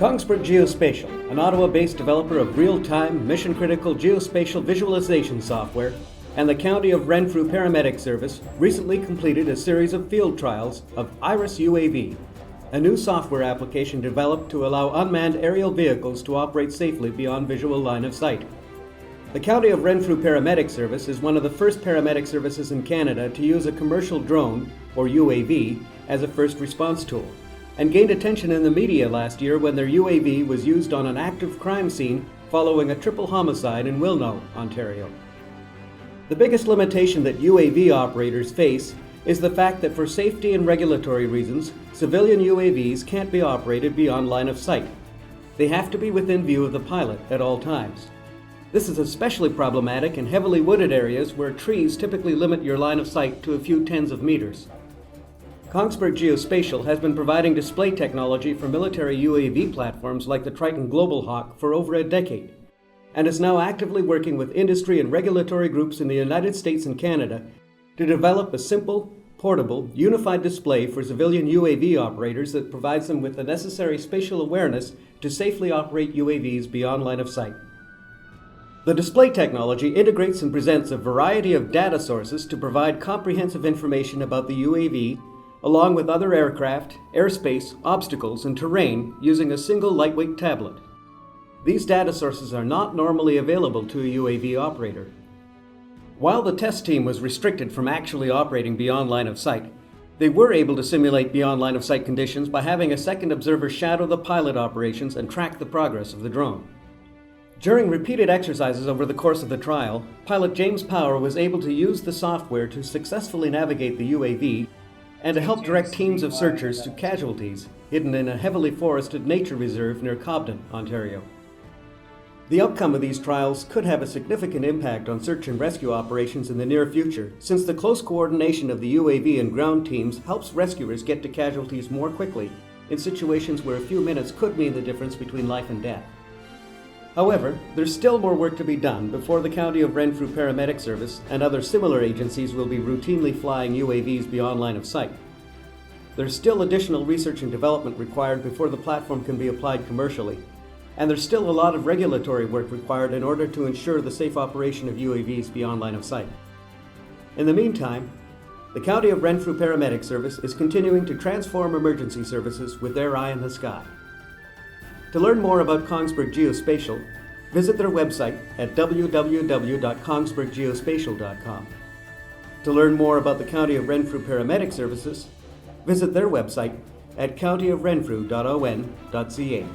Kongsberg Geospatial, an Ottawa-based developer of real-time, mission-critical geospatial visualization software, and the County of Renfrew Paramedic Service recently completed a series of field trials of Iris UAV, a new software application developed to allow unmanned aerial vehicles to operate safely beyond visual line of sight. The County of Renfrew Paramedic Service is one of the first paramedic services in Canada to use a commercial drone, or UAV, as a first response tool, and gained attention in the media last year when their UAV was used on an active crime scene following a triple homicide in Wilno, Ontario. The biggest limitation that UAV operators face is the fact that for safety and regulatory reasons, civilian UAVs can't be operated beyond line of sight. They have to be within view of the pilot at all times. This is especially problematic in heavily wooded areas where trees typically limit your line of sight to a few tens of meters. Kongsberg Geospatial has been providing display technology for military UAV platforms like the Triton Global Hawk for over a decade, and is now actively working with industry and regulatory groups in the United States and Canada to develop a simple, portable, unified display for civilian UAV operators that provides them with the necessary spatial awareness to safely operate UAVs beyond line of sight. The display technology integrates and presents a variety of data sources to provide comprehensive information about the UAV, along with other aircraft, airspace, obstacles, and terrain using a single lightweight tablet. These data sources are not normally available to a UAV operator. While the test team was restricted from actually operating beyond line of sight, they were able to simulate beyond line of sight conditions by having a second observer shadow the pilot operations and track the progress of the drone. During repeated exercises over the course of the trial, pilot James Power was able to use the software to successfully navigate the UAV and to help direct teams of searchers to casualties hidden in a heavily forested nature reserve near Cobden, Ontario. The outcome of these trials could have a significant impact on search and rescue operations in the near future, since the close coordination of the UAV and ground teams helps rescuers get to casualties more quickly in situations where a few minutes could mean the difference between life and death. However, there's still more work to be done before the County of Renfrew Paramedic Service and other similar agencies will be routinely flying UAVs beyond line of sight. There's still additional research and development required before the platform can be applied commercially, and there's still a lot of regulatory work required in order to ensure the safe operation of UAVs beyond line of sight. In the meantime, the County of Renfrew Paramedic Service is continuing to transform emergency services with their eye in the sky. To learn more about Kongsberg Geospatial, visit their website at www.kongsberggeospatial.com. To learn more about the County of Renfrew Paramedic Services, visit their website at countyofrenfrew.on.ca.